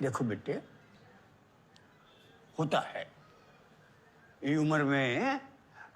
देखो बेटे, होता है ये उम्र में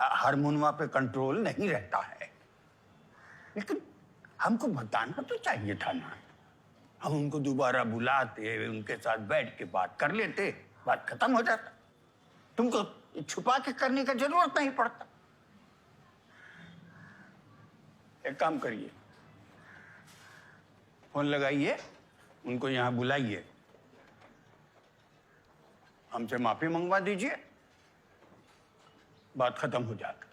हारमोनियम पे कंट्रोल नहीं रहता है, लेकिन हमको बताना तो चाहिए था ना। हम उनको दोबारा बुलाते, उनके साथ बैठ के बात कर लेते, बात खत्म हो जाता। तुमको छुपा के करने का जरूरत नहीं पड़ता। एक काम करिए, फोन लगाइए, उनको यहां बुलाइए, हमसे माफी मंगवा दीजिए, बात खत्म हो जाएगी।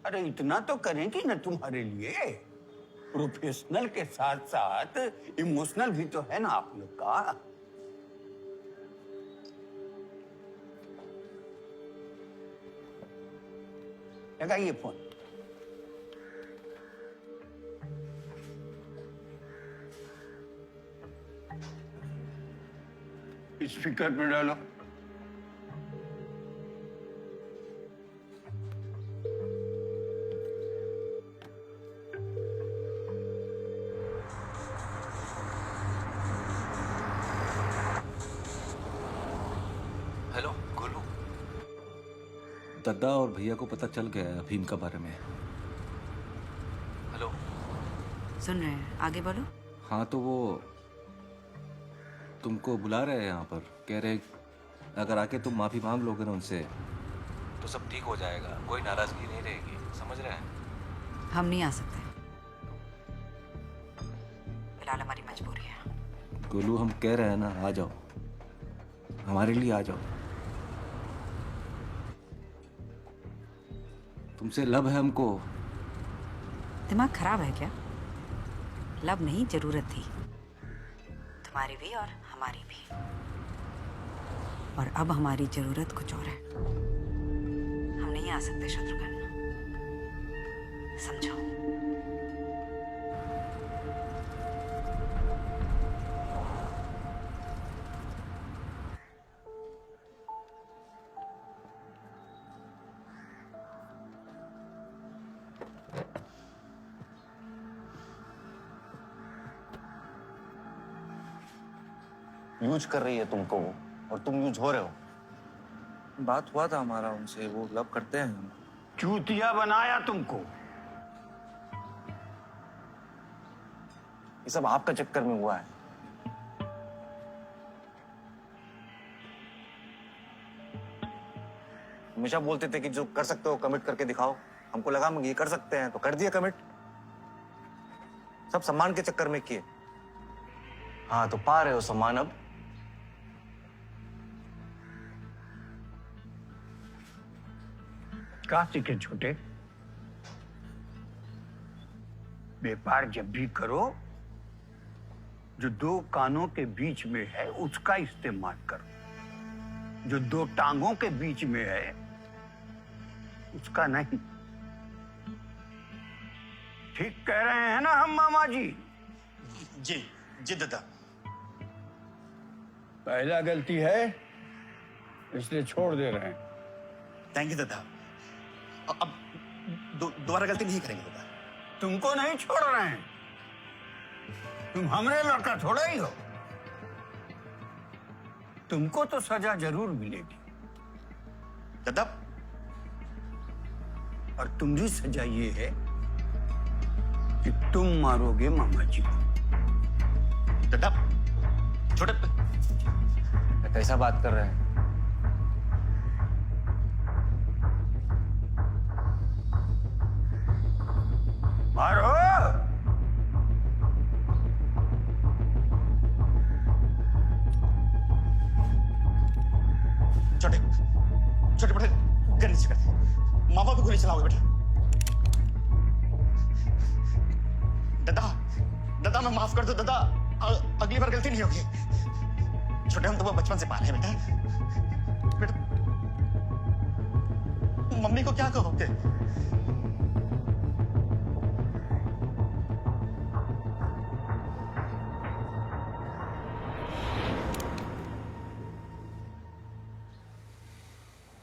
अरे इतना तो करेंगे ना तुम्हारे लिए। प्रोफेशनल के साथ साथ इमोशनल भी तो है ना आप लोग का। लगाइए फोन। स्पीकर पे डालो। हेलो गोलू, दद्दा और भैया को पता चल गया है अफीम के बारे में। हेलो, सुन रहे हैं, आगे बोलो। हाँ तो वो तुमको बुला रहे हैं यहाँ पर, कह रहे अगर आके तुम माफ़ी मांग लोगे ना उनसे तो सब ठीक हो जाएगा, कोई नाराज़गी नहीं रहेगी, समझ रहे हैं? हम नहीं आ सकते, फिलहाल हमारी मजबूरी है। गोलू हम कह रहे हैं ना, आ जाओ, हमारे लिए आ जाओ। तुमसे लब है हमको। दिमाग खराब है क्या? लब नहीं, जरूरत थी, तुम्हारी भी और हमारी भी। और अब हमारी जरूरत कुछ और है। हम नहीं आ सकते शत्रुघ्न, समझो। यूज कर रही है तुमको वो, और तुम यूज हो रहे हो। बात हुआ था हमारा उनसे, वो लव करते हैं हम। चूतिया बनाया तुमको। ये सब आपका चक्कर में हुआ है। हमेशा बोलते थे कि जो कर सकते हो कमिट करके दिखाओ। हमको लगा हम ये कर सकते हैं तो कर दिया कमिट। सब सम्मान के चक्कर में किए। हाँ तो पा रहे हो सम्मान अब। कहा सीखे छोटे, व्यापार जब भी करो, जो दो कानों के बीच में है उसका इस्तेमाल करो, जो दो टांगों के बीच में है उसका नहीं। ठीक कह रहे हैं ना हम मामा जी? जी जी दादा। पहला गलती है इसलिए छोड़ दे रहे हैं। थैंक यू दादा। अब दोबारा गलती नहीं करेंगे दादा। तुमको नहीं छोड़ रहे हैं, तुम हमरे लड़का थोड़ा ही हो। तुमको तो सजा जरूर मिलेगी दादा। और तुम्हारी सजा ये है कि तुम मारोगे मामा जी को। दादा छोटे कैसा बात कर रहे हैं? मारो। छोटे छोटे बेटे गन नीचे कर दे। मामा पे गोली चलाओगे बेटा? दादा दादा मैं माफ कर दो दादा, अगली बार गलती नहीं होगी। छोटे हम तो बचपन से पाले हैं बेटा। बेटा मम्मी को क्या कहोगे?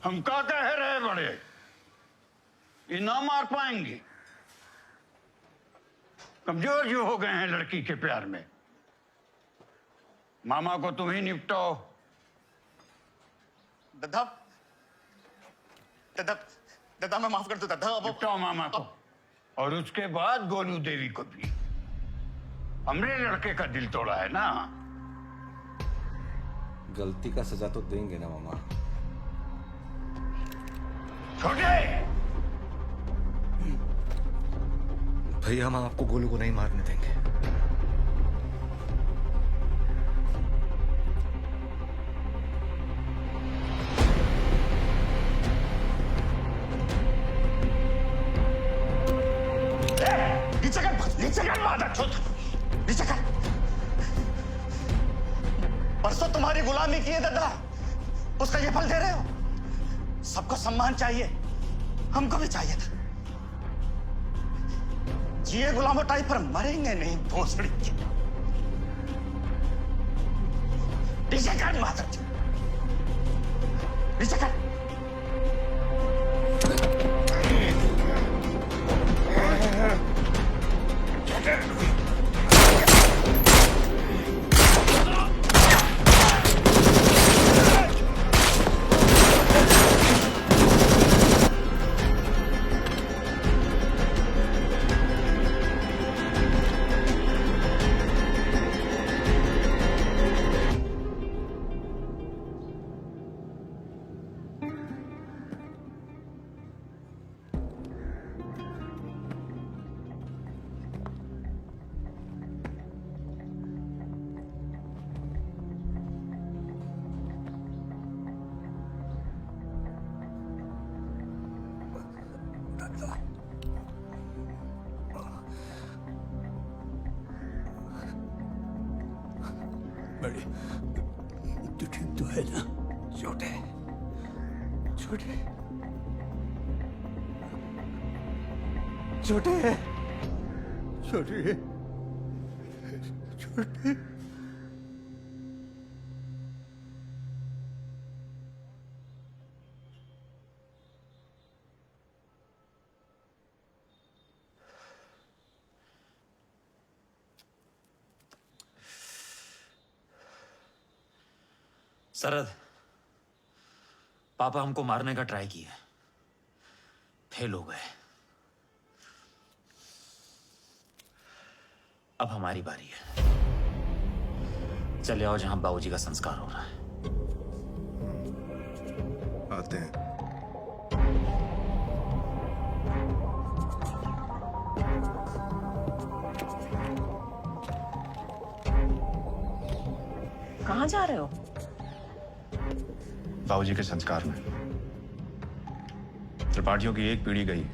हम क्या कह रहे बड़े, ये ना मार पाएंगे। कमजोर जो हो गए हैं लड़की के प्यार में। मामा को तुम ही निपटाओ। दादा दादा दादा मैं माफ कर दो दादा। निपटाओ मामा को, और उसके बाद गोलू देवी को भी। हमने लड़के का दिल तोड़ा है ना। गलती का सजा तो देंगे ना मामा। छोटे, भैया हम आपको गोलू को नहीं मारने देंगे। नीचे कर मादर चौथ, नीचे कर। परसों तुम्हारी गुलामी की है दादा, उसका ये फल दे रहे हो। सबको सम्मान चाहिए, हमको भी चाहिए था। जिए गुलामों टाइप पर मरेंगे नहीं भोसड़ी के। नीचे कर मादर चौथ, नीचे कर। बड़े दुखी तो है ना। छोटे छोटे छोटे छोटे छोटे। सरद, पापा हमको मारने का ट्राई किया, फेल हो गए। अब हमारी बारी है। चले आओ जहां बाबूजी का संस्कार हो रहा है। आते हैं। कहाँ जा रहे हो? बाबूजी के संस्कार में। त्रिपाठियों की एक पीढ़ी गई,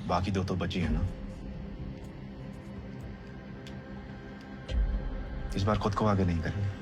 बाकी दो तो बची है ना। इस बार खुद को आगे नहीं करेंगे।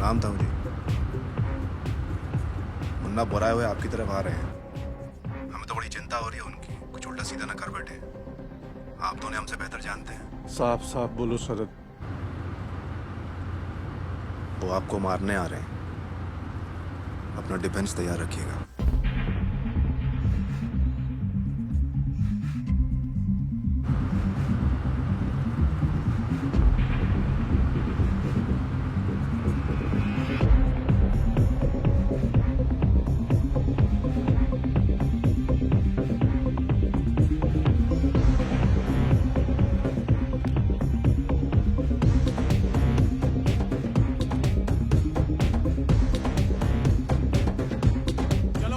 प्रणाम था मुझे। मुन्ना बुराए हुए आपकी तरफ आ रहे हैं। हमें तो बड़ी चिंता हो रही है उनकी, कुछ उल्टा सीधा ना कर बैठे। आप दोनों हमसे बेहतर जानते हैं। साफ साफ बोलो शरद। वो आपको मारने आ रहे हैं, अपना डिफेंस तैयार रखिएगा। चलो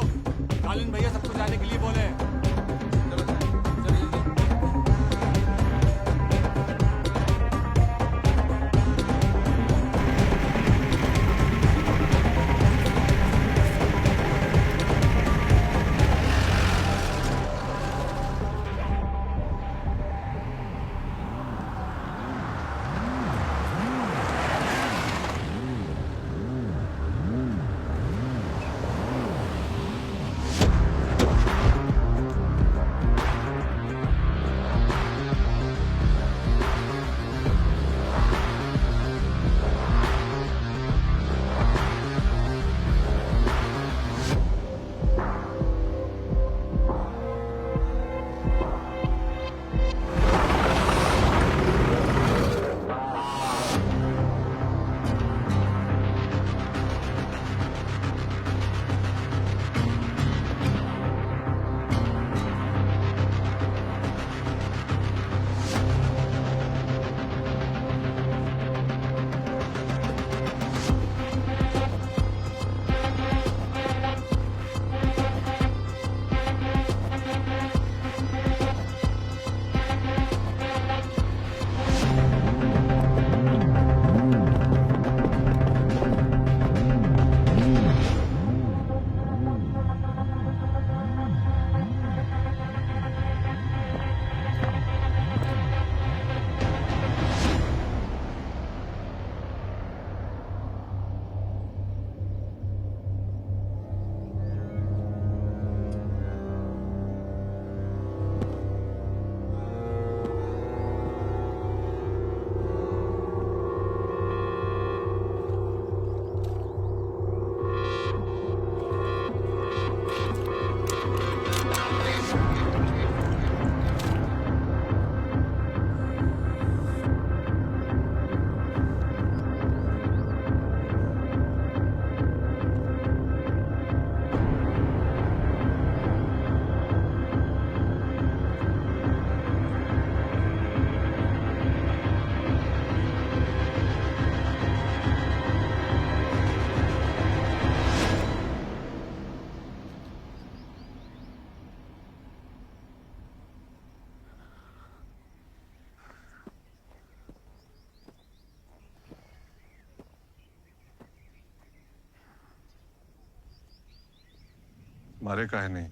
मारे काहे नहीं?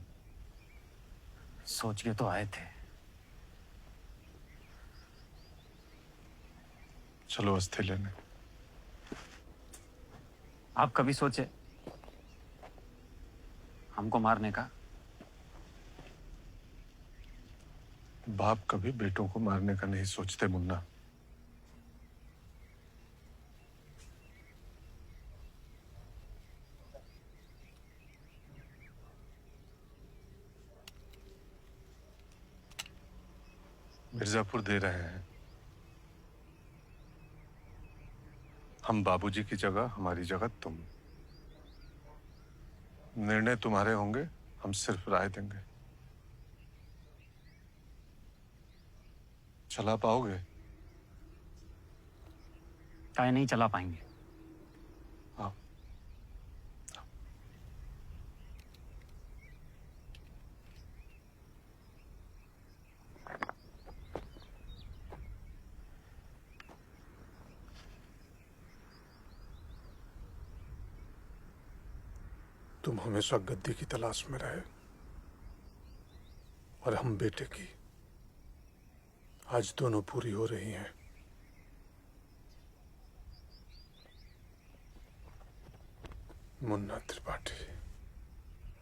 सोच के तो आए थे। चलो अस्थि लेने। आप कभी सोचे हमको मारने का? बाप कभी बेटों को मारने का नहीं सोचते मुन्ना। मिर्जापुर दे रहे हैं। हम बाबूजी की जगह, हमारी जगह तुम। निर्णय तुम्हारे होंगे, हम सिर्फ राय देंगे। चला पाओगे? काहे नहीं चला पाएंगे। आओ। तुम हमेशा गद्दी की तलाश में रहे और हम बेटे की। आज दोनों पूरी हो रही हैं। Munna Tripathi,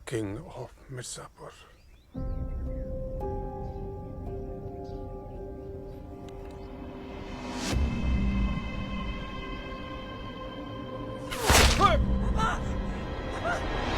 king of Mirzapur. Ah!